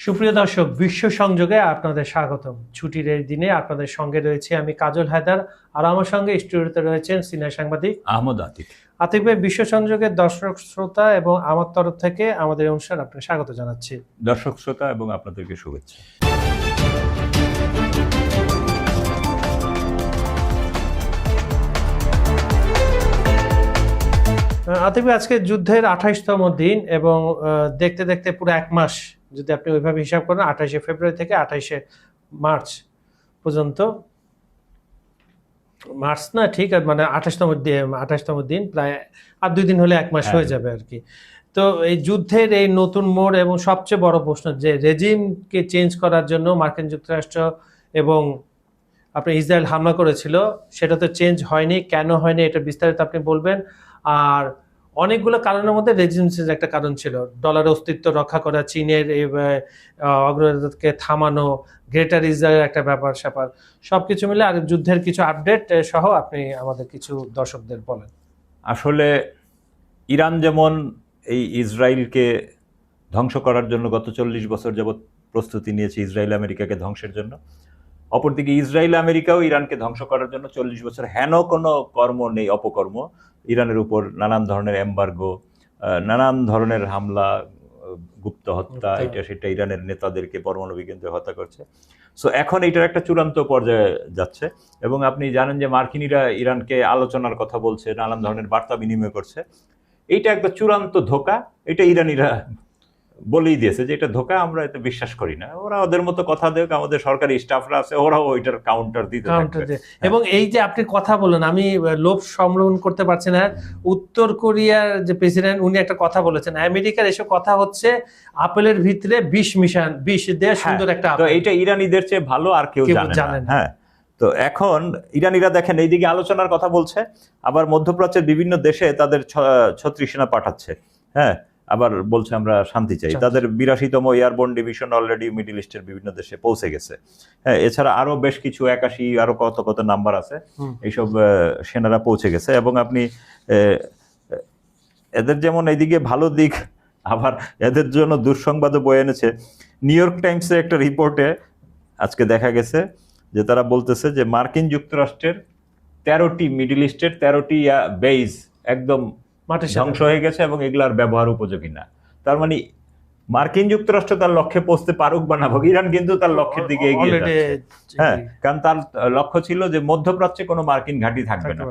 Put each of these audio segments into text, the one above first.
সুপ্রিয় দর্শক, বিশ্ব সংযোগে আপনাদের স্বাগতম। ছুটির এই দিনে আপনাদের সঙ্গে রয়েছে আমি কাজল হায়দার, আর আমার সঙ্গে স্টুডিওতে রয়েছেন সিনিয়র সাংবাদিক আহমদ আতিক। আতিক ভাই, বিশ্ব সংযোগের দর্শক শ্রোতা এবং আমার তরফ থেকে আমাদের অনুষ্ঠান আপনাকে স্বাগত জানাচ্ছি। দর্শক শ্রোতা এবং আপনাদেরকে শুভেচ্ছা। আতিক ভাই, আজকে যুদ্ধের 28তম দিন এবং দেখতে দেখতে পুরো এক মাস, যদি আপনি ওইভাবে হিসাব করেন, 28শে ফেব্রুয়ারি থেকে 28শে মার্চ পর্যন্ত, মার্চ না ঠিক মানে 28তম দিন, প্রায় আর 2 দিন হলে এক মাস হয়ে যাবে আর কি। তো এই যুদ্ধের এই নতুন মোড় এবং সবচেয়ে বড় প্রশ্ন, যে রেজিমকে চেঞ্জ করার জন্য মার্কিন যুক্তরাষ্ট্র এবং আপনি ইসরায়েল হামলা করেছিল, সেটা তো চেঞ্জ হয়নি। কেন হয়নি এটা বিস্তারিত আপনি বলবেন। আর অনেকগুলো কারণের মধ্যে রেজিম চেঞ্জ একটা কারণ ছিল, ডলারের অস্তিত্ব রক্ষা করা, চীনের এই অগ্রযাত্রাকে থামানো, গ্রেটার ইসরায়েলের একটা ব্যাপার স্যাপার, সবকিছু মিলে আর যুদ্ধের কিছু আপডেট সহ আপনি আমাদের কিছু দর্শকদের বলেন। আসলে ইরান যেমন এই ইসরায়েলকে ধ্বংস করার জন্য গত 40 বছর যাবৎ প্রস্তুতি নিয়েছে ইসরায়েল আমেরিকাকে ধ্বংসের জন্য, অপরদিকে ইসরায়েল আমেরিকাও ইরানকে ধ্বংস করার জন্য 40 বছর হেন কোনো কর্ম নেই, অপকর্ম। ইরানের উপর নানান ধরনের এমবার্গো, নানান ধরনের হামলা, গুপ্ত হত্যা, এটা সেটা, ইরানের নেতাদেরকে পরমাণু কেন্দ্রে হত্যা করছে। সো এখন এটার একটা চূড়ান্ত পর্যায়ে যাচ্ছে এবং আপনি জানেন যে মার্কিনিরা ইরানকে আলোচনার কথা বলছে, নানান ধরনের বার্তা বিনিময় করছে। এইটা একটা চূড়ান্ত ধোঁকা, এটা ইরানিরা বলেই দিয়েছে যে এটা ধোঁকা, আমরা এতে বিশ্বাস করি না। ওরা ওদের মতো কথা দেখ, আমাদের সরকারি স্টাফরা আছে, ওরাও ওইটার কাউন্টার দিতে থাকবে। এবং এই যে আপনি কথা বলেন, আমি লোভ সম্বরণ করতে পারছি না, উত্তর কোরিয়ার যে প্রেসিডেন্ট, উনি একটা কথা বলেছেন, আমেরিকার এসব কথা হচ্ছে আপেলের ভিতরে বিষ দেওয়া সুন্দর একটা আপেল। তো এটা ইরানিদের চেয়ে ভালো আর কেউ জানে না। হ্যাঁ, তো এখন ইরানিরা দেখেন এইদিকে আলোচনার কথা বলছে, আবার মধ্যপ্রাচ্যের বিভিন্ন দেশে তাদের 36 সেনা পাঠাচ্ছে। হ্যাঁ, আবার বলছে আমরা শান্তি চাই। তাদের 82তম এয়ারবোর্ন ডিভিশন অলরেডি মিডল ইস্টের বিভিন্ন দেশে পৌঁছে গেছে। হ্যাঁ, এছাড়া আরো বেশ কিছু 81 আরো কত কত নাম্বার আছে, এইসব সেনারা পৌঁছে গেছে। এবং আপনি এদের যেমন এইদিকে ভালো দিক, আবার এদের জন্য দুঃসংবাদও বয়ে এনেছে। নিউ ইয়র্ক টাইমসের একটা রিপোর্টে আজকে দেখা গেছে যে তারা বলতেছে যে মার্কিন যুক্তরাষ্ট্রের 13টি মিডল ইস্টের 13টি বেজ একদম ধ্বংস হয়ে গেছে এবং এগুলার ব্যবহার উপযোগী না। তার মানে মার্কিন যুক্তরাষ্ট্র তার লক্ষ্যে পৌঁছতে পারুক বা না পারুক, ইরান কিন্তু তার লক্ষ্যের দিকে এগিয়ে যাচ্ছে। হ্যাঁ, কারণ তার লক্ষ্য ছিল যে মধ্যপ্রাচ্যে কোনো মার্কিন ঘাঁটি থাকবে না।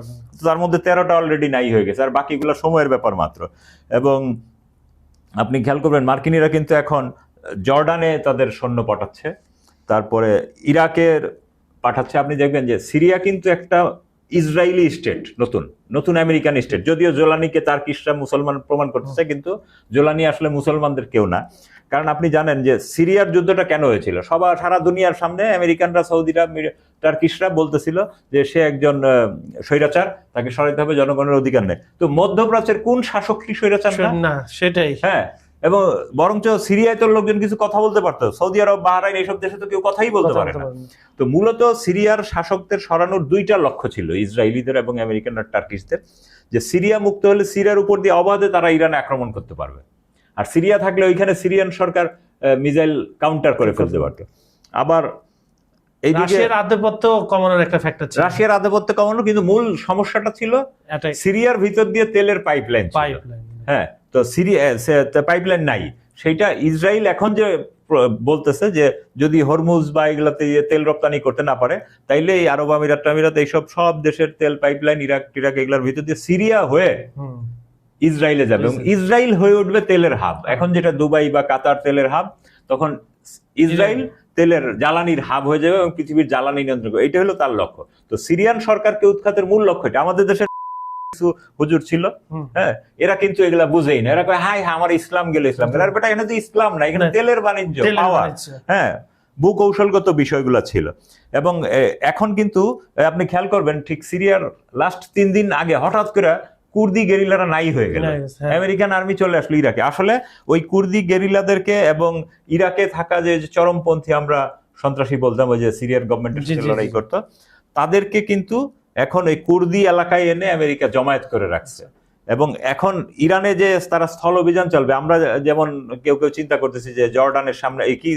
তার মধ্যে 13টা অলরেডি নাই হয়ে গেছে, আর বাকিগুলো সময়ের ব্যাপার মাত্র। এবং আপনি খেয়াল করবেন মার্কিনিরা কিন্তু এখন জর্ডানে তাদের সৈন্য পাঠাচ্ছে, তারপরে ইরাকের পাঠাচ্ছে। আপনি দেখবেন যে সিরিয়া কিন্তু একটা ইসরায়েলি স্টেট, নতুন আমেরিকান স্টেট। যদিও জোলানিকে তার্কিশরা মুসলমান প্রমাণ করতেছে, কিন্তু জোলানি আসলে মুসলমানদের কেউ না। কারণ আপনি জানেন যে সিরিয়ার যুদ্ধটা কেন হয়েছিল, সারা দুনিয়ার সামনে আমেরিকানরা, সৌদিরা, টার্কিশরা বলতেছিল যে সে একজন স্বৈরাচার, তাকে সরাইতে হবে, জনগণের অধিকার নেই। তো মধ্যপ্রাচ্যের কোন শাসক কি স্বৈরাচার না? সেটাই। হ্যাঁ, এবং বরঞ্চ সিরিয়ায় তো লোকজন কিছু কথা বলতে পারতো, সৌদি আরব, বাহরাইন, এইসব দেশে তো কেউ কথাই বলতে পারে না। তো মূলত সিরিয়ার শাসকদের সরানোর 2টা লক্ষ্য ছিল, ইসরায়েলিদের এবং আমেরিকান আর টার্কিশদের, যে সিরিয়া মুক্ত হলে সিরিয়ার উপর দিয়ে অবাধে তারা ইরানে আক্রমণ করতে পারবে, আর সিরিয়া থাকলে ওইখানে সিরিয়ান সরকার মিসাইল কাউন্টার করে ফেলতে পারতো। আবার রাশিয়ার আধিপত্য কমানোর একটা ফ্যাক্টর ছিল, রাশিয়ার আধিপত্য কমানো, কিন্তু মূল সমস্যাটা ছিল সিরিয়ার ভিতর দিয়ে তেলের পাইপলাইন। হ্যাঁ, তো সিরিয়া পাইপলাইন নাই, সেইটা ইসরায়েল এখন যে বলতেছে যে যদি হরমুজ বা এগুলাতে তেল রপ্তানি করতে না পারে, তাইলে এই আরব আমিরাত এইসব সব দেশের তেল পাইপলাইন, ইরাক টিরাক এগুলার ভিতর দিয়ে সিরিয়া হয়ে ইসরায়েলে যাবে এবং ইসরায়েল হয়ে উঠবে তেলের হাব। এখন যেটা দুবাই বা কাতার তেলের হাব, তখন ইসরায়েল তেলের জ্বালানির হাব হয়ে যাবে এবং পৃথিবীর জ্বালানি নিয়ন্ত্রণ করবে। এটা হলো তার লক্ষ্য। তো সিরিয়ান সরকারকে উৎখাতের মূল লক্ষ্য এটা। আমাদের দেশের কিছু হুজুর ছিল, হ্যাঁ, এরা কিন্তু এগুলা বুঝেই না। এরা কয় হাই আমার ইসলাম গেলে ইসলাম গেলে, আর বেটা এখানে তো ইসলাম না, এখানে তেলের বাণিজ্য, পাওয়া। হ্যাঁ, ভূকৌশলগত বিষয়গুলো ছিল। এবং এখন কিন্তু আপনি খেয়াল করবেন, ঠিক সিরিয়ার লাস্ট 3 দিন আগে হঠাৎ করে কুর্দি গেরিলারা নাই হয়ে গেল, আমেরিকান আর্মি চলে আসলো ইরাকে। আসলে ওই কুর্দি গেরিলাদেরকে এবং ইরাকে থাকা যে চরমপন্থী আমরা সন্ত্রাসী বলতাম, ওই যে সিরিয়ার গভর্নমেন্টের সাথে লড়াই করতো, তাদেরকে কিন্তু এখন এই কুর্দি এলাকায় এনে আমেরিকা জমায়েত করে রাখছে এবং এখন ইরানে যে তারা স্থল অভিযান চলবে, আমরা যেমন কেউ কেউ চিন্তা করতেছি যে জর্ডানের সামনে এই কি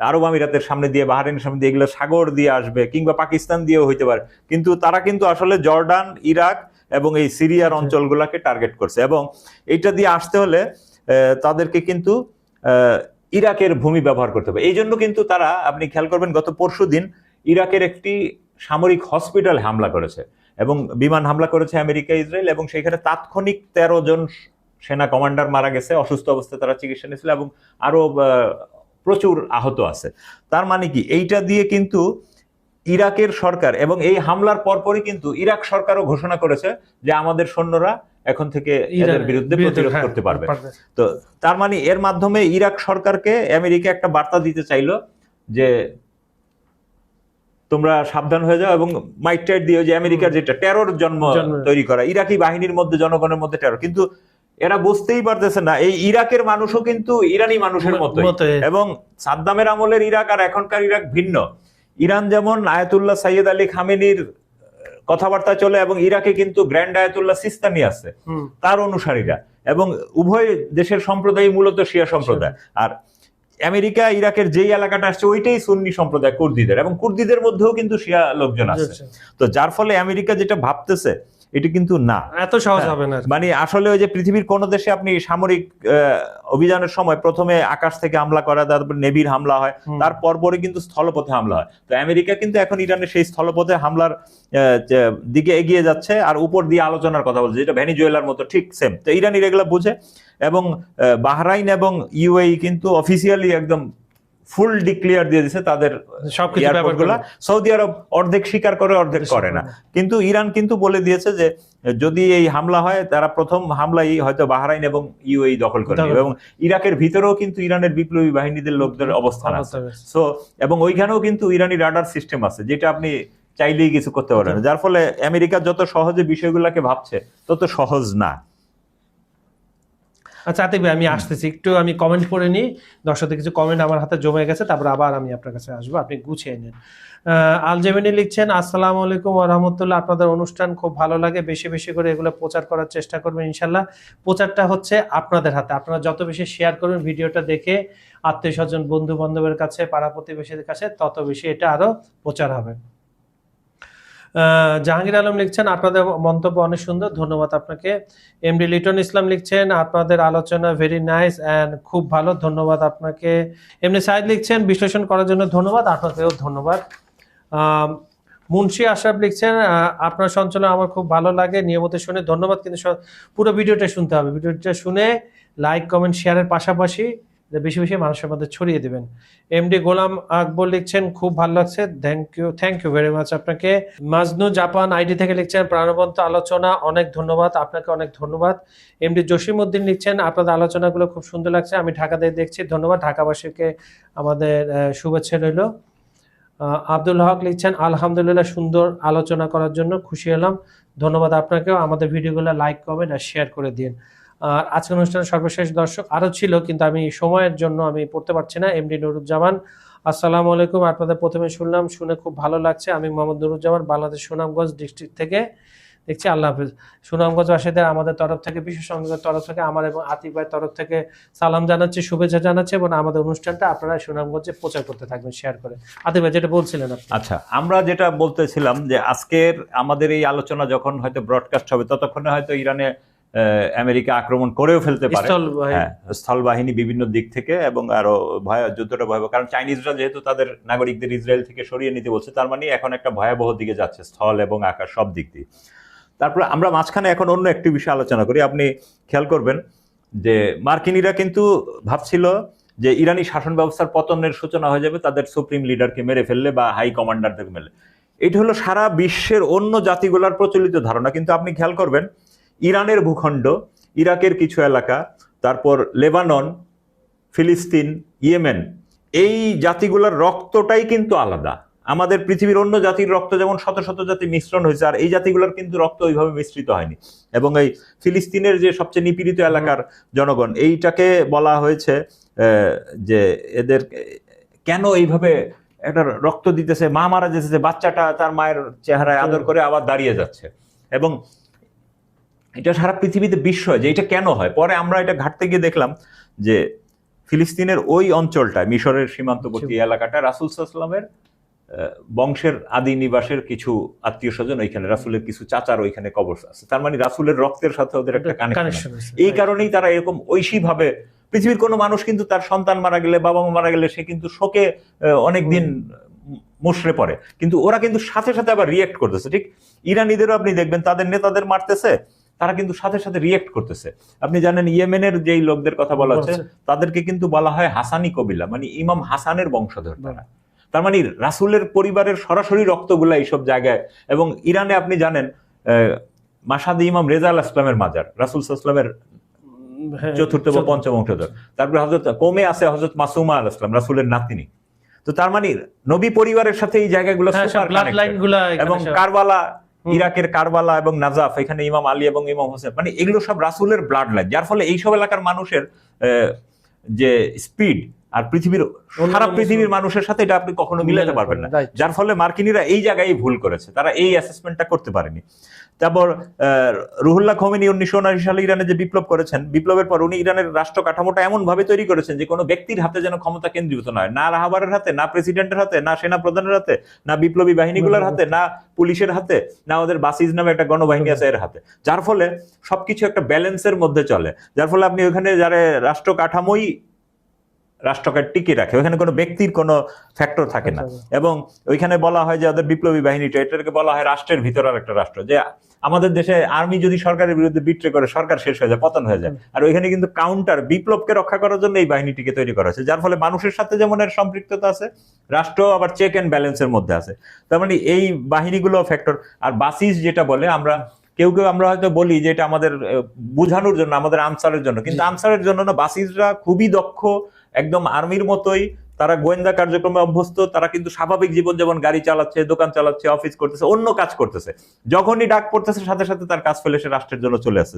আরব আমিরাতের সামনে দিয়ে, বাহারাইনের সামনে দিয়ে, এগুলো সাগর দিয়ে আসবে কিংবা পাকিস্তান দিয়েও হইতে পারে, কিন্তু তারা কিন্তু আসলে জর্ডান, ইরাক এবং এই সিরিয়ার অঞ্চলগুলোকে টার্গেট করছে। এবং এইটা দিয়ে আসতে হলে তাদেরকে কিন্তু ইরাকের ভূমি ব্যবহার করতে হবে। এই জন্য কিন্তু তারা, আপনি খেয়াল করবেন, গত পরশুদিন ইরাকের একটি সামরিক হসপিটাল হামলা করেছে এবং বিমান হামলা করেছে আমেরিকা, ইসরায়েল, এবং সেখানে তাৎক্ষণিক 13 জন সেনা কমান্ডার মারা গেছে, অসুস্থ অবস্থায় তারা চিকিৎসা নিয়েছিল, এবং আরো প্রচুর আহত আছে। তার মানে কি, এইটা দিয়ে কিন্তু ইরাকের সরকার, এবং এই হামলার পরপরই কিন্তু ইরাক সরকারও ঘোষণা করেছে যে আমাদের সৈন্যরা এখন থেকে এদের বিরুদ্ধে প্রতিরোধ করতে পারবে। তো তার মানে এর মাধ্যমে ইরাক সরকারকে আমেরিকা একটা বার্তা দিতে চাইলো যে তোমরা সাবধান হয়ে যাও, এবং মাইটটাইট দিয়ে যে আমেরিকার যেটা টেরর জন্ম তৈরি করা, ইরাকি বাহিনীর মধ্যে, জনগণের মধ্যে টেরর। কিন্তু এরা বুঝতেই পারতেছে না এই ইরাকের মানুষও কিন্তু ইরানি মানুষের মতো, এবং সাদ্দামের আমলের ইরাক আর এখনকার ইরাক ভিন্ন। ইরান যেমন আয়াতুল্লাহ সাইয়েদ আলী খামেনির কথাবার্তা চলে, এবং ইরাকে কিন্তু গ্র্যান্ড আয়াতুল্লাহ সিস্তানি আছে, তার অনুসারীরা, এবং উভয় দেশের সম্প্রদায় মূলত শিয়া সম্প্রদায়। আর আমেরিকা ইরাকের যেই এলাকাটা আসছে ওইটাই সুন্নি সম্প্রদায়, কুর্দিদের, এবং কুর্দিদের মধ্যেও কিন্তু শিয়া লোকজন আছে। তো যার ফলে আমেরিকা যেটা ভাবতেছে এটা কিন্তু না, এত সহজ হবে না। মানে আসলে ওই যে পৃথিবীর কোন দেশে আপনি সামরিক অভিযানের সময় প্রথমে আকাশ থেকে হামলা করা, তারপর নেভির হামলা হয়, তারপর পরে কিন্তু স্থলপথে হামলা হয়। তো আমেরিকা কিন্তু এখন ইরানের সেই স্থলপথে হামলার দিকে এগিয়ে যাচ্ছে, আর উপর দিয়ে আলোচনার কথা বলছে, যেটা ভেনিজুয়েলার মতো ঠিক সেম। তো ইরানির এগুলো বুঝে, এবং বাহরাইন এবং ইউএই কিন্তু অফিসিয়ালি একদম ফুল ডিক্লেয়ার দিয়ে দিচ্ছে তাদের এয়ারপোর্টগুলো। সৌদি আরব অর্ধেক স্বীকার করে, অর্ধেক করে না। কিন্তু ইরান কিন্তু বলে দিয়েছে যে যদি এই হামলা হয়, তারা প্রথম হামলাই হয়তো বাহরাইন এবং ইউএই দখল করে নেবে, এবং ইরাকের ভিতরেও কিন্তু ইরানের বিপ্লবী বাহিনীদের লোকদের অবস্থান আছে। সো এবং ওইখানেও কিন্তু ইরানি রাডার সিস্টেম আছে, যেটা আপনি চাইলেই কিছু করতে পারেন। যার ফলে আমেরিকা যত সহজে বিষয়গুলোকে ভাবছে তত সহজ না। আচ্ছা আতিক ভাই, আমি আসতেছি একটু, আমি কমেন্ট পড়ে নিই। দর্শকদের কিছু কমেন্ট আমার হাতে জমে গেছে, তারপর আবার আমি আপনার কাছে আসবো, আপনি গুছিয়ে নিন। আলজেমিনি লিখছেন, আসসালামু আলাইকুম ওয়া রাহমাতুল্লাহ, আপনাদের অনুষ্ঠান খুব ভালো লাগে, বেশি বেশি করে এগুলো প্রচার করার চেষ্টা করবেন ইনশাল্লাহ। প্রচারটা হচ্ছে আপনাদের হাতে, আপনারা যত বেশি শেয়ার করবেন ভিডিওটা দেখে আত্মীয় স্বজন, বন্ধু বান্ধবের কাছে, পাড়া প্রতিবেশীদের কাছে, তত বেশি এটা আরো প্রচার হবে। জাহাঙ্গীর আলম লিখছেন, আপনাদের মন্তব্য অনেক সুন্দর, ধন্যবাদ আপনাকে। এমডি লিটন ইসলাম লিখছেন, আপনাদের আলোচনা ভেরি নাইস অ্যান্ড খুব ভালো, ধন্যবাদ আপনাকে। এমনি সাইদ লিখছেন, বিশ্লেষণ করার জন্য ধন্যবাদ, আপনাকেও ধন্যবাদ। মুন্সি আশরাফ লিখছেন, আপনার সঞ্চালন আমার খুব ভালো লাগে, নিয়মিত শুনে, ধন্যবাদ। কিন্তু পুরো ভিডিওটা শুনতে হবে, ভিডিওটা শুনে লাইক কমেন্ট শেয়ারের পাশাপাশি বেশি বেশি মানুষের মধ্যে ছড়িয়ে দেবেন। এমডি গোলাম আকবর লিখছেন, খুব ভালো লাগছে, থ্যাংক ইউ ভেরি মাচ আপনাকে। মাজনু জাপান আইডি থেকে লিখছেন, প্রাণবন্ত আলোচনা, অনেক ধন্যবাদ আপনাকে, অনেক ধন্যবাদ। এমডি জসিম উদ্দিন লিখছেন, আপনাদের আলোচনাগুলো খুব সুন্দর লাগছে, আমি ঢাকা থেকে দেখছি, ধন্যবাদ, ঢাকাবাসীকে আমাদের শুভেচ্ছা রইল। আব্দুল হক লিখছেন, আলহামদুলিল্লাহ, সুন্দর আলোচনা করার জন্য খুশি হলাম, ধন্যবাদ আপনাকেও। আমাদের ভিডিওগুলো লাইক কমেন্ট আর শেয়ার করে দিন। আর আজকের অনুষ্ঠানের সর্বশেষ দর্শক আরও ছিল, কিন্তু আমি সময়ের জন্য আমি পড়তে পারছি না। এমডি নুরুজ্জামান, আসসালামু আলাইকুম, আপনাদের প্রথমে শুনলাম, শুনে খুব ভালো লাগছে। আমি মোহাম্মদ নুরুজ্জামান, বাংলাদেশ সুনামগঞ্জ ডিস্ট্রিক্ট থেকে দেখছি, আল্লাহ হাফিজ। সুনামগঞ্জবাসীদের আমাদের তরফ থেকে, বিশ্ব সংঘের তরফ থেকে, আমার এবং আতিক ভাইয়ের তরফ থেকে সালাম জানাচ্ছি, শুভেচ্ছা জানাচ্ছি, এবং আমাদের অনুষ্ঠানটা আপনারা সুনামগঞ্জে প্রচার করতে থাকবেন, শেয়ার করে। আতিক ভাই, যেটা বলছিলেন আপনি। আচ্ছা, আমরা যেটা বলতেছিলাম যে আজকের আমাদের এই আলোচনা যখন হয়তো ব্রডকাস্ট হবে, ততক্ষণে হয়তো ইরানে আমেরিকা আক্রমণ করেও ফেলতে পারে, স্থলবাহিনী বিভিন্ন দিক থেকে, এবং আরো যুদ্ধটা ভয়াবহ, কারণ চাইনিজরা যেহেতু তাদের নাগরিকদের ইসরায়েল থেকে সরিয়ে নিতে বলছে, তার মানে এখন একটা ভয়াবহ দিকে যাচ্ছে, স্থল এবং আকাশ সব দিক দিয়ে। তারপরে আমরা মাঝখানে এখন অন্য একটি বিষয় আলোচনা করি। আপনি খেয়াল করবেন যে মার্কিনীরা কিন্তু ভাবছিল যে ইরানি শাসন ব্যবস্থার পতনের সূচনা হয়ে যাবে তাদের সুপ্রিম লিডারকে মেরে ফেললে বা হাই কমান্ডারদেরকে মেরে। এটা হলো সারা বিশ্বের অন্য জাতিগুলোর প্রচলিত ধারণা, কিন্তু আপনি খেয়াল করবেন ইরানের ভূখণ্ড, ইরাকের কিছু এলাকা, তারপর লেবানন, ফিলিস্তিন, ইয়েমেন, এই জাতিগুলোর রক্তটাই কিন্তু আলাদা। আমাদের পৃথিবীর অন্য জাতির রক্ত যেমন শত শত জাতি মিশ্রণ হয়েছে, আর এই জাতিগুলোর কিন্তু রক্ত ওইভাবে মিশ্রিত হয়নি। এবং এই ফিলিস্তিনের যে সবচেয়ে নিপীড়িত এলাকার জনগণ, এইটাকে বলা হয়েছে যে এদের কেন এইভাবে একটা রক্ত দিতেছে, মা মারা যেতেছে, বাচ্চাটা তার মায়ের চেহারায় আদর করে আবার দাঁড়িয়ে যাচ্ছে। এবং এটা সারা পৃথিবীতে বিস্ময় যে এটা কেন হয়। পরে আমরা এটা ঘাটতে গিয়ে দেখলাম যে ফিলিস্তিনের ওই অঞ্চলটা, মিশরের সীমান্তবর্তী এলাকাটা রাসূল সাল্লাল্লাহু আলাইহি ওয়াসাল্লামের বংশের আদি নিবাসের কিছু আত্মীয় স্বজন ওইখানে, রাসূলের কিছু চাচার ওইখানে কবর আছে। তার মানে রাসূলের রক্তের সাথে ওদের একটা কানেকশন আছে। এই কারণেই তারা এরকম ঐশীভাবে, পৃথিবীর কোনো মানুষ কিন্তু তার সন্তান মারা গেলে, বাবা মা মারা গেলে সে কিন্তু শোকে অনেকদিন মুষড়ে পড়ে, কিন্তু ওরা কিন্তু সাথে সাথে আবার রিয়েক্ট করতেছে। ঠিক ইরানিদেরও আপনি দেখবেন তাদের নেতাদের মারতেছে, তারা কিন্তু সাথে সাথে রিয়েক্ট করতেছে। আপনি জানেন ইয়েমেনের যেই লোকদের কথা বলা হচ্ছে তাদেরকে কিন্তু বলা হয় হাসানি কবিলা, মানে ইমাম হাসানের বংশধর তারা। তার মানে রাসূলের পরিবারের সরাসরি রক্তগুলা এইসব জায়গায়। এবং ইরানে আপনি জানেন মাশহাদে ইমাম রেজা আল ইসলামের মাজার, রাসূল সাল্লাল্লাহু আলাইহি ওয়াসাল্লামের চতুর্থ বা পঞ্চম বংশধর। তারপরে হযরত কোমে আছে হযরত মাসুমা আলাইহিস সালাম, রাসূলের নাতিনী। তো তার মানে নবী পরিবারের সাথে এই জায়গাগুলো সুপার কানেক্টেড। এবং কারবালা, ইরাকের কারবালা এবং নাজাফ, এখানে ইমাম আলী এবং ইমাম হোসেন, মানে এগুলো সব রাসূলের ব্লাড লাইন, যার ফলে এইসব এলাকার মানুষের যে স্পিড আর সারা পৃথিবীর মানুষের সাথে এটা আপনি কখনো মিলাতে পারবেন না। যার ফলে মার্কিনীরা এই জায়গায় ভুল করেছে, তারা এই অ্যাসেসমেন্টটা করতে পারেনি। তারপর রুহুল্লাহ খোমেনি 1979 সালে ইরানে যে বিপ্লব করেছেন, বিপ্লবের পর উনি ইরানের রাষ্ট্র কাঠামোটা এমন ভাবে তৈরি করেছেন যে কোনো ব্যক্তির হাতে যেন ক্ষমতা কেন্দ্রীভূত নয়, না রাহাবারের হাতে, না প্রেসিডেন্টের হাতে, না সেনা প্রধানের হাতে, না বিপ্লবী বাহিনীগুলোর হাতে, না পুলিশের হাতে, না ওদের বাসিজ নামে একটা গণবাহিনী আছে এর হাতে। যার ফলে সবকিছু একটা ব্যালেন্সের মধ্যে চলে। যার ফলে আপনি ওখানে যারা রাষ্ট্র কাঠামোই রাষ্ট্রকে টিকে রাখে, ওইখানে কোনো ব্যক্তির কোনো ফ্যাক্টর থাকে না। এবং ওইখানে বলা হয় যে ওদের বিপ্লবী বাহিনীটা, এটাকে বলা হয় রাষ্ট্রের ভিতর আর একটা রাষ্ট্র। যে আমাদের দেশে আর্মি যদি সরকারের বিরুদ্ধে বিট্রে করে, সরকার শেষ হয়ে যায়, পতন হয়ে যায়। আর ওইখানে কিন্তু কাউন্টার বিপ্লবকে রক্ষা করার জন্য এই বাহিনীটিকে তৈরি করা হয়েছে। যার ফলে মানুষের সাথে যেমন এর সম্পৃক্ততা আছে, রাষ্ট্র আবার চেক এন্ড ব্যালেন্সের মধ্যে আছে। তার মানে এই বাহিনীগুলো ফ্যাক্টর। আর বাসিস যেটা বলে, আমরা কেউ আমরা হয়তো বলি যে এটা আমাদের বোঝানোর জন্য, আমাদের আনসারের জন্য, কিন্তু আনসারের জন্য না, বাসিসরা খুবই দক্ষ, একদম আর্মির মতোই তারা গোয়েন্দা কার্যক্রমে অভ্যস্ত। তারা কিন্তু স্বাভাবিক জীবন যেমন গাড়ি চালাচ্ছে, দোকান চালাচ্ছে, অফিস করতেছে, অন্য কাজ করতেছে, যখনই ডাক পড়তেছে সাথে সাথে তার কাজ ফেলে সে রাষ্ট্রের জন্য চলে আসছে।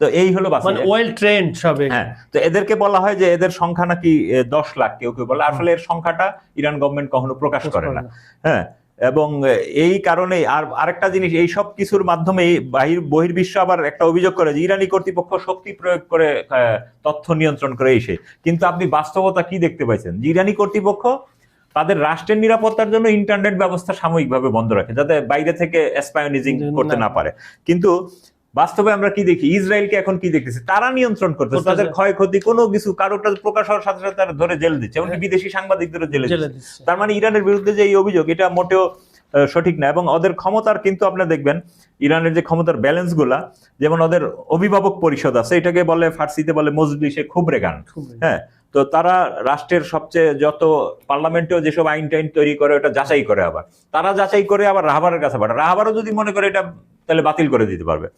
তো এই হলো বাসিস, ওয়েল ট্রেন্ড সব। হ্যাঁ, তো এদেরকে বলা হয় যে এদের সংখ্যা নাকি 10 লাখ, কেউ কেউ বলে। আসলে এর সংখ্যাটা ইরান গভর্নমেন্ট কখনো প্রকাশ করে না। হ্যাঁ, এবং এই কারণে আরেকটা জিনিস, এই সব কিছুর মাধ্যমে বহির্বিশ্ব আবার একটা অভিযোগ করে যে ইরানি কর্তৃপক্ষ শক্তি প্রয়োগ করে তথ্য নিয়ন্ত্রণ করে এসে। কিন্তু আপনি বাস্তবতা কি দেখতে পাইছেন যে ইরানি কর্তৃপক্ষ তাদের রাষ্ট্রের নিরাপত্তার জন্য ইন্টারনেট ব্যবস্থা সাময়িকভাবে বন্ধ রাখে, যাতে বাইরে থেকে স্পায়োনিজিং করতে না পারে। কিন্তু বাস্তবে আমরা কি দেখি, ইসরায়েলকে এখন কি দেখতেছি, তারা নিয়ন্ত্রণ করতেছে, তাদের ক্ষয়ক্ষতি কোনো কিছু কারোটা প্রকাশ হওয়ার সাথে সাথে তারা ধরে জেল দিচ্ছে, এমনকি বিদেশি সাংবাদিকদেরও জেলে দিচ্ছে। তার মানে ইরানের বিরুদ্ধে যে এই অভিযোগ, এটা মোটেও সঠিক না। এবং ওদের ক্ষমতার কিন্তু আপনি দেখবেন ইরানের যে ক্ষমতার ব্যালেন্স গুলা, যেমন ওদের অভিভাবক পরিষদ আছে, এটাকে বলে ফার্সিতে বলে মজলিসে খুবরেগান। হ্যাঁ, তো তারা রাষ্ট্রের সবচেয়ে যত পার্লামেন্টেও যেসব আইন টাইন তৈরি করে ওটা যাচাই করে, আবার তারা যাচাই করে আবার রাহাবারের কাছে পাঠায়। রাহাবারও যদি মনে করে এটা, তাহলে বাতিল করে দিতে পারবে।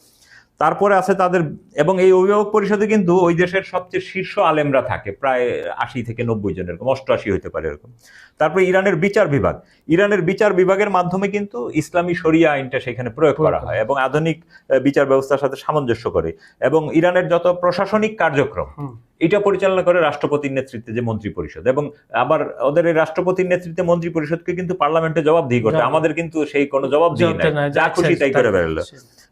তারপরে আছে তাদের, এবং এই অভিভাবক পরিষদে কিন্তু ওই দেশের সবচেয়ে শীর্ষ আলেমরা থাকে, প্রায় 80 থেকে 90 জন, এরকম 88 হতে পারে এরকম। তারপরে ইরানের বিচার বিভাগ, ইরানের বিচার বিভাগের মাধ্যমে কিন্তু ইসলামী শরিয়া আইনটা সেখানে প্রয়োগ করা হয় এবং আধুনিক বিচার ব্যবস্থার সাথে সামঞ্জস্য করে। এবং ইরানের যত প্রশাসনিক কার্যক্রম এটা পরিচালনা করে রাষ্ট্রপতির নেতৃত্বে যে মন্ত্রী পরিষদ। এবং আবার ওদের এই রাষ্ট্রপতির নেতৃত্বে মন্ত্রী পরিষদকে কিন্তু পার্লামেন্টে জবাবদিহি করতে, আমাদের কিন্তু সেই কোনো জবাবদিহি নাই, যা খুশি তাই করে বেরোলো।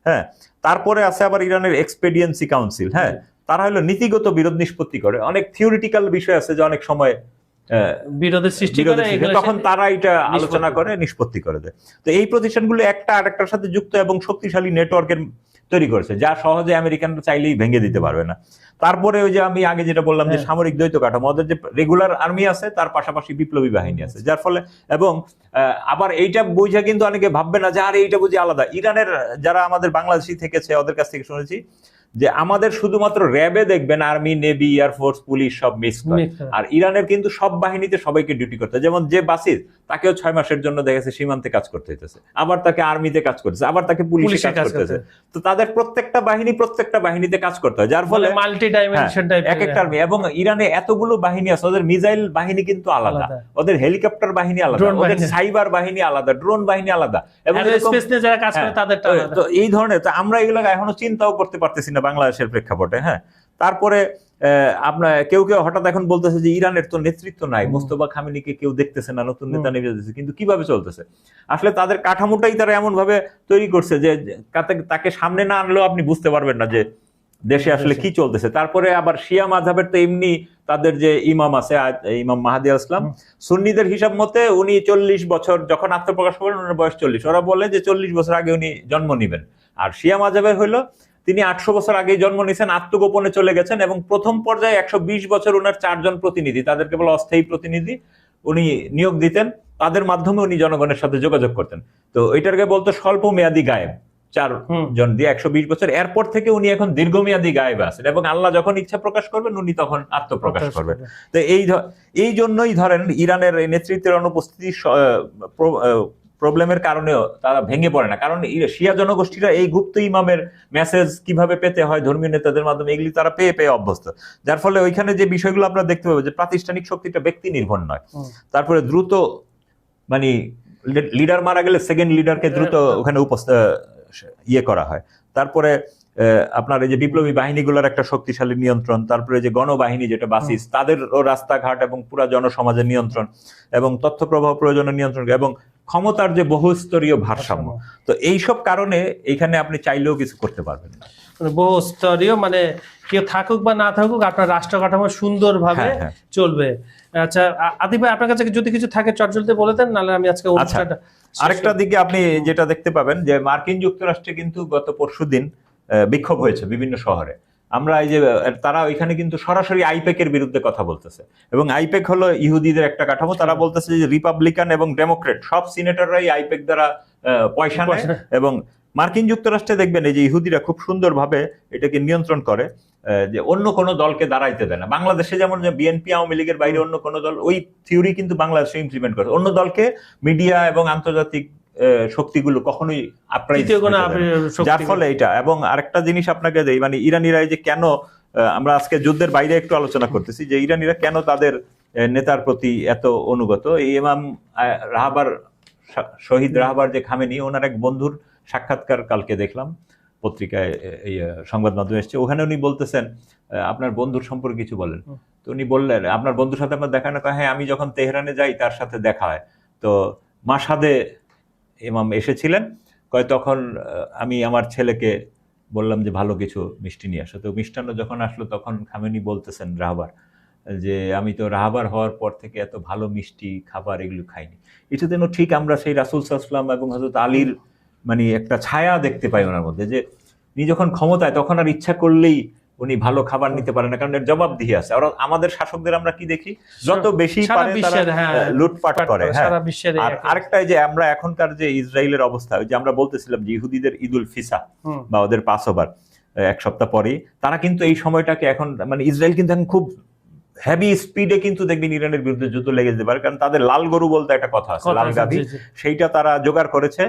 হ্যাঁ, তারপরে আছে আবার ইরানের এক্সপেডিয়েন্সি কাউন্সিল। হ্যাঁ, তারা হলো নীতিগত বিরোধ নিষ্পত্তি করে। অনেক থিওরিটিক্যাল বিষয় আছে যে অনেক সময় বিরোধের সৃষ্টি করে, তখন তারা এটা আলোচনা করে নিষ্পত্তি করে দেয়। তো এই প্রতিষ্ঠানগুলো একটা আরেকটার সাথে যুক্ত এবং শক্তিশালী নেটওয়ার্কের তৈরি করেছে, যা সহজে আমেরিকানরা চাইলেই ভেঙে দিতে পারবে না। তারপরে ওই যে আমি আগে যেটা বললাম যে সামরিক দ্বৈত কাঠামো, ওদের যে রেগুলার আর্মি আছে তার পাশাপাশি বিপ্লবী বাহিনী আছে, যার ফলে এবং আবার এইটা বুঝে কিন্তু অনেকে ভাববে না যে আরে এইটা বুঝি আলাদা। ইরানের যারা আমাদের বাংলাদেশি থেকেছে ওদের কাছ থেকে শুনেছি যে আমাদের শুধুমাত্র র্যাবে দেখবেন আর্মি, নেভি, এয়ারফোর্স, পুলিশ সব মিক্স করে, আর ইরানের কিন্তু সব বাহিনীতে সবাইকে ডিউটি করতে হয়। যেমন যে বাসিস, তাকেও 6 মাসের জন্য দেখেছে সীমান্তে কাজ করতে হইতেছে, আবার তাকে আর্মিতে কাজ করতেছে, আবার তাকে পুলিশে কাজ করতেছে। তো তাদের প্রত্যেকটা বাহিনীতে কাজ করতে হয়, যার ফলে মাল্টি ডাইমেনশন টাইপ এক একটা আর্মি। এবং ইরানে এতগুলো বাহিনী আছে, ওদের মিসাইল বাহিনী কিন্তু আলাদা, ওদের হেলিকপ্টার বাহিনী আলাদা, ওদের সাইবার বাহিনী আলাদা, ড্রোন বাহিনী আলাদা, এবং স্পেস নিয়ে যারা কাজ করে তাদেরটা আলাদা। তো এই ধরনের, তো আমরা এগুলো এখনো চিন্তাও করতে পারতেছি না বাংলাদেশের প্রেক্ষাপটে। হ্যাঁ, তারপরে আপনার কেউ কেউ হঠাৎ এখন বলতেছে যে ইরানের তো নেতৃত্ব নাই, মোস্তফা খামেনিকে কেউ দেখতেছে না, নতুন নেতা নেমে যেতেছে, কিন্তু কিভাবে চলতেছে? আসলে তাদের কাঠামোটাই তারা এমন ভাবে তৈরি করছে যে তাকে সামনে না আনলেও আপনি বুঝতে পারবেন না যে দেশে আসলে কি চলতেছে। তারপরে আবার শিয়া মাযহাবের তো এমনি তাদের যে ইমাম আছে, ইমাম মাহাদি আসলাম, সুন্নিদের হিসাব মতে উনি 40 বছর যখন আত্মপ্রকাশ করেন ওনার বয়স 40, ওরা বলে যে 40 বছর আগে উনি জন্ম নিবেন। আর শিয়া মাযহাবের হইলো তিনি 800 বছর আগেই জন্ম নিয়েছেন, আত্মগোপনে চলে গেছেন, এবং প্রথম পর্যায়ে 120 বছর ওনার 4 জন প্রতিনিধি, তাদেরকে বলে অস্থায়ী প্রতিনিধি, উনি নিয়োগ দিতেন, তাদের মাধ্যমে উনি জনগণের সাথে যোগাযোগ করতেন। তো এটাকে বলতো স্বল্প মেয়াদী গায়েব, 4 জন দিয়ে 120 বছর। এরপর থেকে উনি এখন দীর্ঘমেয়াদী গায়েবে আছেন, এবং আল্লাহ যখন ইচ্ছা প্রকাশ করবেন উনি তখন আত্মপ্রকাশ করবেন। তো এই জন্যই ধরেন ইরানের এই নেতৃত্বের অনুপস্থিতি প্রবলেমের কারণেও তারা ভেঙে পড়ে না, কারণ শিয়া জনগোষ্ঠীরা এই গুপ্ত ইমামের মেসেজ কিভাবে পেতে হয় ধর্মীয় নেতাদের মাধ্যমে, এগুলি তারা পেয়ে পেয়ে অভ্যস্ত। যার ফলে ওইখানে যে বিষয়গুলো আমরা দেখতে পাবো যে প্রাতিষ্ঠানিক শক্তিটা ব্যক্তি নির্ভর নয়। তারপরে দ্রুত মানে লিডার মারা গেলে সেকেন্ড লিডারকে দ্রুত ওখানে ইয়ে করা হয়। তারপরে আপনার এই যে বিপ্লবী বাহিনীগুলোর একটা শক্তিশালী নিয়ন্ত্রণ, তারপরে যে গণবাহিনী যেটা বাসিস তাদেরও রাস্তাঘাট এবং পুরা জনসমাজের নিয়ন্ত্রণ, এবং তথ্য প্রবাহ প্রয়োজনের নিয়ন্ত্রণ, এবং ক্ষমতার যে বহুস্তরীয় ভারসাম্য। তো এইসব কারণে এখানে আপনি চাইলেও কিছু করতে পারবেন না। বহুস্তরীয় মানে কেউ থাকুক বা না থাকুক আপনার রাষ্ট্র কাঠামো সুন্দরভাবে চলবে। আচ্ছা আদিব ভাই, আপনার কাছে যদি কিছু থাকে চটজলদি বলে দেন, নাহলে আমি আজকে অনুষ্ঠানটা। আরেকটা দিকে আপনি যেটা দেখতে পাবেন যে মার্কিন যুক্তরাষ্ট্রে কিন্তু গত পরশুদিন বিক্ষোভ হয়েছে বিভিন্ন শহরে। আমরা এই যে তারা ওইখানে কিন্তু সরাসরি আইপেক এর বিরুদ্ধে কথা বলতেছে, এবং আইপেক হলো ইহুদিদের একটা কাঠামো। তারা বলতেছে যে রিপাবলিকান এবং ডেমোক্রেট সব সিনেটররাই আইপেক দ্বারা পয়সা নেয়, এবং মার্কিন যুক্তরাষ্ট্রে দেখবেন এই যে ইহুদিরা খুব সুন্দরভাবে এটাকে নিয়ন্ত্রণ করে, যে অন্য কোনো দলকে দাঁড়াইতে দেয় না। বাংলাদেশে যেমন বিএনপি আওয়ামী লীগের বাইরে অন্য কোনো দল, ওই থিওরি কিন্তু বাংলাদেশে ইমপ্লিমেন্ট করে, অন্য দলকে মিডিয়া এবং আন্তর্জাতিক শক্তিগুলো কখনোই যার ফলে এটা। এবং আরেকটা জিনিস আপনাকে দেই, মানে ইরানিরা যে কেন, আমরা আজকে যুদ্ধের বাইরে একটু আলোচনা করতেছি যে ইরানিরা কেন তাদের নেতার প্রতি এত অনুগত। এই ইমাম রাহাবার, শহীদ রাহাবার যে খামেনি, ওনার এক বন্ধুর সাক্ষাৎকার কালকে দেখলাম পত্রিকায়, এই সংবাদ মাধ্যমে এসছে, ওখানে উনি বলতেছেন আপনার বন্ধুর সম্পর্কে কিছু বলেন। তো উনি বললেন আপনার বন্ধুর সাথে আপনার দেখা না? হ্যাঁ, আমি যখন তেহরানে যাই তার সাথে দেখা হয়। তো মাশহাদে ইমাম এসেছিলেন, তখন আমি আমার ছেলেকে বললাম যে ভালো কিছু মিষ্টি নিয়ে আসো। তো মিষ্টান্ন যখন আসলো তখন খামেনি বলতেছেন রাহাবার যে আমি তো রাহাবার হওয়ার পর থেকে এত ভালো মিষ্টি খাবার এগুলো খাইনি। এটা যেন ঠিক আমরা সেই রাসূল সাল্লাল্লাহু আলাইহি ওয়াসাল্লাম এবং হযরত আলীর মানে একটা ছায়া দেখতে পাই ওনার মধ্যে, যে উনি যখন ক্ষমতায় তখন আর ইচ্ছা করলেই উনি ভালো খাবার নিতে পারেন না, কারণ এর জবাবদিহি আছে। আর আমাদের শাসকদের আমরা কি দেখি, যত বেশি পারে তারা লুটপাট করে। আর আরেকটা যে আমরা এখনকার যে ইসরায়েলের অবস্থা, যে আমরা বলতেছিলাম যে ইহুদিদের ঈদুল ফিসা বা ওদের পাসওভার 1 সপ্তাহ পরেই, তারা কিন্তু এই সময়টাকে এখন মানে ইসরায়েল কিন্তু এখন খুব হেভি স্পিডে কিন্তু দেখবেন ইরানের বিরুদ্ধে যুদ্ধ লেগে যেতে পারে, কারণ তাদের লাল গরু বলতে একটা কথা আছে, লাল গাভী, সেইটা তারা জোগাড় করেছে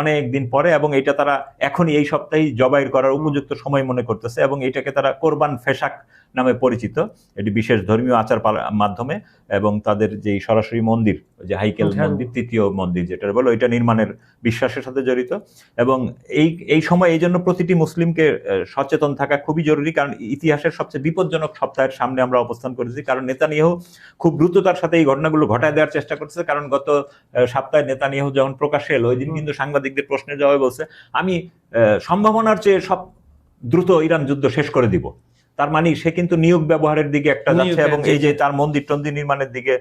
অনেক দিন পরে, এবং এটা তারা এখনই এই সপ্তাহেই জবাই করার উপযুক্ত সময় মনে করতেছে, এবং এটাকে তারা কোরবান ফেসাক নামে পরিচিত। এটি বিশেষ ধর্মীয় আচার মাধ্যমে, এবং তাদের যে সরাসরি মন্দির, যে হাইকেল মন্দির, তৃতীয় মন্দির যেটা বলো, এটা নির্মাণের বিশ্বাসের সাথে জড়িত। এবং এই সময় এই জন্য প্রতিটি মুসলিমকে সচেতন থাকা খুবই জরুরি, কারণ ইতিহাসের সবচেয়ে বিপজ্জনক সপ্তাহের সামনে আমরা অবস্থান করেছি। কারণ নেতানিয়াহু খুব দ্রুততার সাথে এই ঘটনাগুলো ঘটায় দেওয়ার চেষ্টা করছে, কারণ গত সপ্তাহে নেতানিয়াহু যখন প্রকাশ্যে এলো ওই দিন কিন্তু সাংবাদিকদের প্রশ্নের জবাবে বলছে আমি সম্ভাবনার চেয়ে সব দ্রুত ইরান যুদ্ধ শেষ করে দিব। তার মানে সে কিন্তু নিয়োগ ব্যবহারের দিকে একটা যাচ্ছে, এবং এই যে তার মন্দির টন্দির নির্মাণের দিকে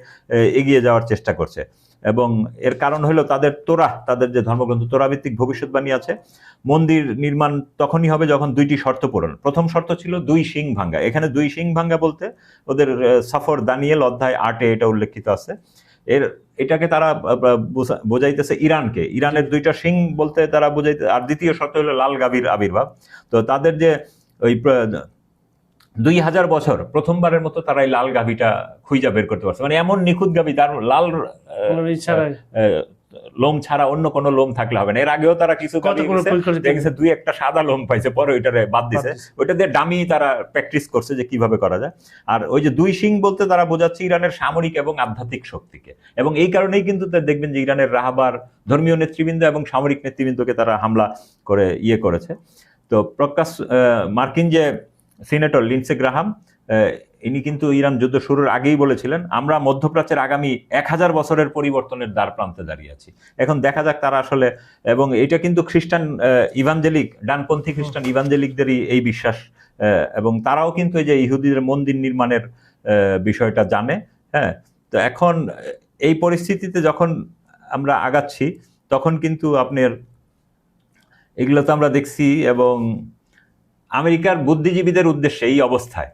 এগিয়ে যাওয়ার চেষ্টা করছে। এবং এর কারণ হলো তাদের যে ধর্মগ্রন্থ তোরা ভিত্তিক ভবিষ্যৎবাণী আছে, মন্দির নির্মাণ তখনই হবে যখন 2টি শর্ত পূরণ। প্রথম শর্ত ছিল 2 শিং ভাঙ্গা। এখানে 2 শিং ভাঙ্গা বলতে ওদের সফর দানিয়েল অধ্যায় 8-এ এটা উল্লেখিত আছে। এটাকে তারা বোঝাইতেছে ইরানকে, ইরানের 2টা শিং বলতে তারা বোঝাইতে। আর দ্বিতীয় শর্ত হলো লাল গাভীর আবির্ভাব। তো তাদের যে ওই 2000 বছর প্রথমবারের মতো তারা এই লাল গাভীটা খুঁজা বের করতে পারছে, মানে এমন নিখুঁত গাভী, তার লাল লোম ছাড়া অন্য কোনো লোম থাকলে হবে না। এর আগেও তারা কিছু দেখেছে 2-1টা সাদা লোম পাইছে, পরে ওইটারে বাদ দিছে, ওইটা দিয়ে ডামি তারা প্র্যাকটিস করছে যে কিভাবে করা যায়। আর ওই যে 2 শিং বলতে তারা বোঝাচ্ছে ইরানের সামরিক এবং আধ্যাত্মিক শক্তিকে, এবং এই কারণেই কিন্তু দেখবেন যে ইরানের রাহাবার ধর্মীয় নেতৃবৃন্দ এবং সামরিক নেতৃবৃন্দকে তারা হামলা করে করেছে। তো প্রকাশ মার্কিন যে সিনেটর লিন্ডসে গ্রাহাম, ইনি কিন্তু ইরান যুদ্ধ শুরুর আগেই বলেছিলেন আমরা মধ্যপ্রাচ্যের আগামী 1000 বছরের পরিবর্তনের দ্বার প্রান্তে দাঁড়িয়ে আছি। এখন দেখা যাক তারা আসলে, এবং এটা কিন্তু খ্রিস্টান ইভাঞ্জেলিক, ডানপন্থী খ্রিস্টান ইভাঞ্জেলিকদেরই এই বিশ্বাস, এবং তারাও কিন্তু এই যে ইহুদিদের মন্দির নির্মাণের বিষয়টা জানে। হ্যাঁ, তো এখন এই পরিস্থিতিতে যখন আমরা আগাচ্ছি তখন কিন্তু আপনার এগুলো তো আমরা দেখছি, এবং আমেরিকার বুদ্ধিজীবীদের উদ্দেশ্যে এই অবস্থায়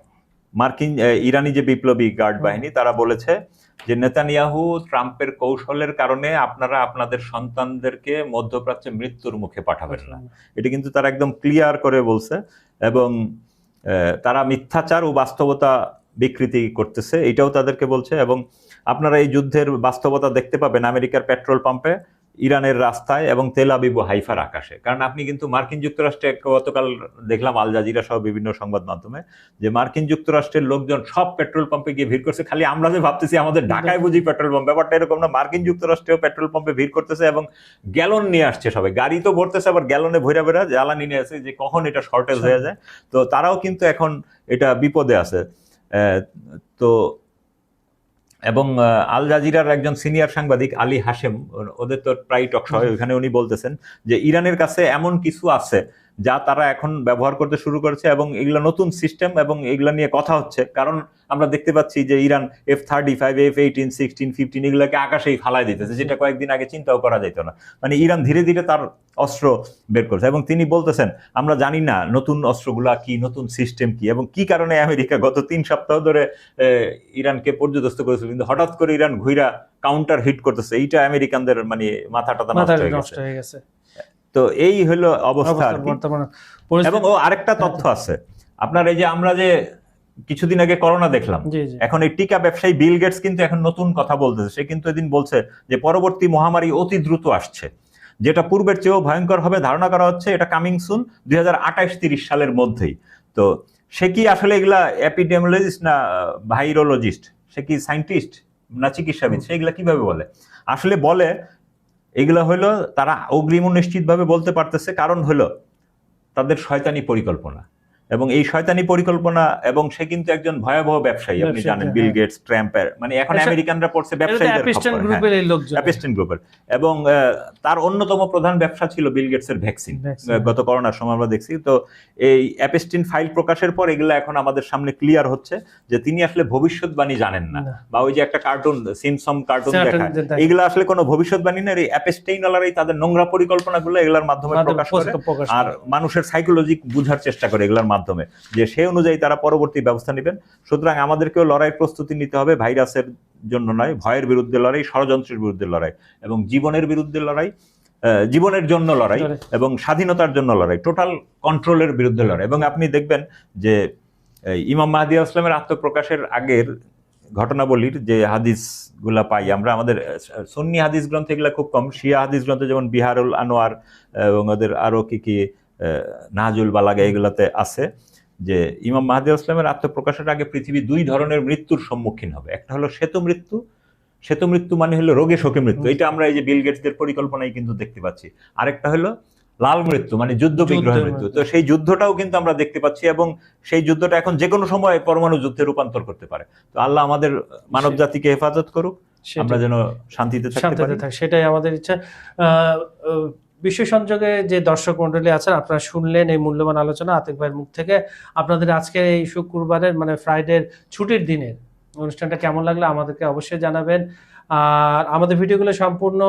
মার্কিন ইরানি যে বিপ্লবী গার্ড বাহিনী তারা বলেছে যে নেতানিয়াহু ট্রাম্পের কৌশলের কারণে আপনারা আপনাদের সন্তানদেরকে মধ্যপ্রাচ্যে মৃত্যুর মুখে পাঠাবেন না। এটা কিন্তু তারা একদম ক্লিয়ার করে বলছে, এবং তারা মিথ্যাচার ও বাস্তবতা বিকৃতি করতেছে এটাও তাদেরকে বলছে। এবং আপনারা এই যুদ্ধের বাস্তবতা দেখতে পাবেন আমেরিকার পেট্রোল পাম্পে, ইরানের রাস্তায়, এবং তেল আবিব ও হাইফার আকাশে। কারণ আপনি কিন্তু মার্কিন যুক্তরাষ্ট্রে গতকাল দেখলাম আল জাজিরা সহ বিভিন্ন সংবাদ মাধ্যমে যে মার্কিন যুক্তরাষ্ট্রের লোকজন সব পেট্রোল পাম্পে গিয়ে ভিড় করছে। খালি আমরা যে ভাবতেছি আমাদের ঢাকায় বুঝি পেট্রোল পাম্প, ব্যাপারটা এরকম না। মার্কিন যুক্তরাষ্ট্রেও পেট্রোল পাম্পে ভিড় করতেছে এবং গ্যালন নিয়ে আসছে সবাই, গাড়ি তো ভরতেছে আবার গ্যালনে ভৈরা ভৈরা জ্বালানি নিয়ে আসে যে কখন এটা শর্টেজ হয়ে যায়। তো তারাও কিন্তু এখন এটা বিপদে আছে। তো এবং আল জাজিরার একজন সিনিয়র সাংবাদিক আলী হাশেম, ওদের তো প্রায় টকশো হয়, ওখানে উনি বলতেছেন যে ইরানের কাছে এমন কিছু আছে যা তারা এখন ব্যবহার করতে শুরু করেছে, এবং এগুলো নতুন সিস্টেম, এবং এগুলো নিয়ে কথা হচ্ছে। কারণ আমরা দেখতে পাচ্ছি যে ইরান F-35, F-18, 16, 15 এগুলোকে আকাশেই ফালাই দিতেছে, যেটা কয়েকদিন আগে চিন্তাও করা যেত না। মানে ইরান ধীরে ধীরে তার অস্ত্র বের করছে, এবং তিনি বলতেছেন আমরা জানি না নতুন অস্ত্রগুলা কি, নতুন সিস্টেম কি, এবং কি কারণে আমেরিকা গত 3 সপ্তাহ ধরে ইরানকে পর্যদস্ত করেছিল, কিন্তু হঠাৎ করে ইরান ঘুইরা কাউন্টার হিট করতেছে। এইটা আমেরিকানদের মানে মাথাটা নষ্ট হয়ে গেছে। তো এই হলো অবস্থা। এবং আরেকটা তথ্য আছে আপনার, এই যে আমরা যে কিছুদিন আগে করোনা দেখলাম, এখন এই টিকা ব্যবসায়ী বিল গেটস কিন্তু এখন নতুন কথা বলতেছে। সে কিন্তু এদিন বলছে যে পরবর্তী মহামারী অতি দ্রুত আসছে, যেটা পূর্বের চেয়েও ভয়ঙ্কর হবে। ধারণা করা হচ্ছে এটা কামিং সুন 2028-30 সালের মধ্যেই। তো সে কি আসলে এগুলা এপিডেমিওলজিস্ট না ভাইরোলজিস্ট, সে কি সায়েন্টিস্ট না চিকিৎসাবিদ, সেগুলা কিভাবে বলে? আসলে বলে এগুলো হলো তারা অগ্রিম নিশ্চিতভাবে বলতে পারতেছে, কারণ হলো তাদের শয়তানি পরিকল্পনা। এবং এই শয়তানি পরিকল্পনা, এবং সে কিন্তু একজন ভয়াবহ ব্যবসায়ী, আপনি জানেন বিল গেটস, ট্রাম্পের, মানে এখন আমেরিকানরা পড়ছে ব্যবসায়ীদের গ্রুপের। এবং তার অন্যতম প্রধান ব্যবসা ছিল বিল গেটসের ভ্যাকসিন। গত করোনার সময় আমরা দেখছি। তো এই অ্যাপস্টিন ফাইল প্রকাশের পর এগুলো এখন আমাদের সামনে ক্লিয়ার হচ্ছে যে তিনি আসলে ভবিষ্যৎবাণী জানেন না, বা ওই যে একটা কার্টুন সিমসম কার্টুন দেখায়, এগুলো আসলে কোনো ভবিষ্যৎবাণী না। এই অ্যাপস্টেইনওয়ালারাই তাদের নোংরা পরিকল্পনাগুলো এগুলোর মাধ্যমে প্রকাশ করে, আর মানুষের সাইকোলজি বোঝার চেষ্টা করে এগুলোর মাধ্যমে, যে সেই অনুযায়ী তারা পরবর্তী ব্যবস্থা নেবেন। সুতরাং আমাদেরকেও লড়াইয়ের প্রস্তুতি নিতে হবে, ভাইরাসের জন্য নয়, ভয়ের বিরুদ্ধে লড়াই, ষড়যন্ত্রের বিরুদ্ধে লড়াই, এবং জীবনের বিরুদ্ধে লড়াই, জীবনের জন্য লড়াই, এবং স্বাধীনতার জন্য লড়াই, টোটাল কন্ট্রোলের বিরুদ্ধে লড়াই। এবং আপনি দেখবেন যে ইমাম মাহদী ইসলামের আত্মপ্রকাশের আগের ঘটনাবলীর যে হাদিসগুলা পাই আমরা, আমাদের সুন্নি হাদিস গ্রন্থে এগুলা খুব কম। শিয়া হাদিস গ্রন্থে যেমন বিহারুল আনোয়ার এবং ওদের আরো কি নাজুল বালাগা এগুলাতে আছে যে ইমাম মাহদী ইসলামের আত্মপ্রকাশের আগে পৃথিবী 2 ধরনের মৃত্যুর সম্মুখীন হবে। একটা হলো শ্বেত মৃত্যু, শ্বেত মৃত্যু মানে হলো রোগে শোকে মৃত্যু, এটা আমরা এই যে বিল গেটসদের পরিকল্পনায় কিন্তু দেখতে পাচ্ছি। আরেকটা হলো লাল মৃত্যু, মানে যুদ্ধ বিগ্রহের মৃত্যু। তো সেই যুদ্ধটাও কিন্তু আমরা দেখতে পাচ্ছি, এবং সেই যুদ্ধটা এখন যে কোনো সময় পরমাণু যুদ্ধে রূপান্তর করতে পারে। তো আল্লাহ আমাদের মানব জাতিকে হেফাজত করুক, আমরা যেন শান্তিতে থাকতে পারি, সেটাই আমাদের ইচ্ছা। বিশ্ব সংযোগে যে দর্শক মন্ডলী আছেন, আপনারা শুনলেন এই মূল্যবান আলোচনা আতিক ভাইয়ের মুখ থেকে। আপনাদের আজকের এই শুক্রবারের মানে ফ্রাইডের ছুটির দিনের অনুষ্ঠানটা কেমন লাগলো আমাদেরকে অবশ্যই জানাবেন। আর আমাদের ভিডিওগুলো সম্পূর্ণ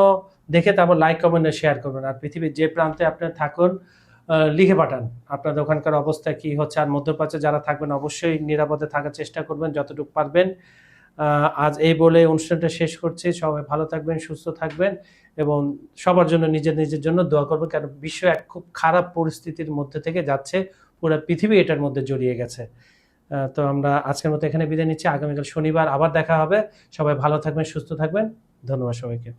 দেখে তারপর লাইক, কমেন্ট, শেয়ার করবেন। আর পৃথিবীর যে প্রান্তে আপনারা থাকুন লিখে পাঠান আপনাদের ওখানকার অবস্থা কি হচ্ছে। আর মধ্যপ্রাচ্যে যারা থাকবেন অবশ্যই নিরাপদে থাকার চেষ্টা করবেন যতটুকু পারবেন। আজ এই বলে অনুষ্ঠানটা শেষ করছি। সবাই ভালো থাকবেন, সুস্থ থাকবেন, এবং সবার জন্য নিজের জন্য দোয়া করবেন। কারণ বিশ্ব এক খুব খারাপ পরিস্থিতির মধ্যে থেকে যাচ্ছে, পুরো পৃথিবী এটার মধ্যে জড়িয়ে গেছে। তো আমরা আজকের মতো এখানে বিদায় নিচ্ছি। আগামীকাল শনিবার আবার দেখা হবে। সবাই ভালো থাকবেন, সুস্থ থাকবেন। ধন্যবাদ সবাইকে।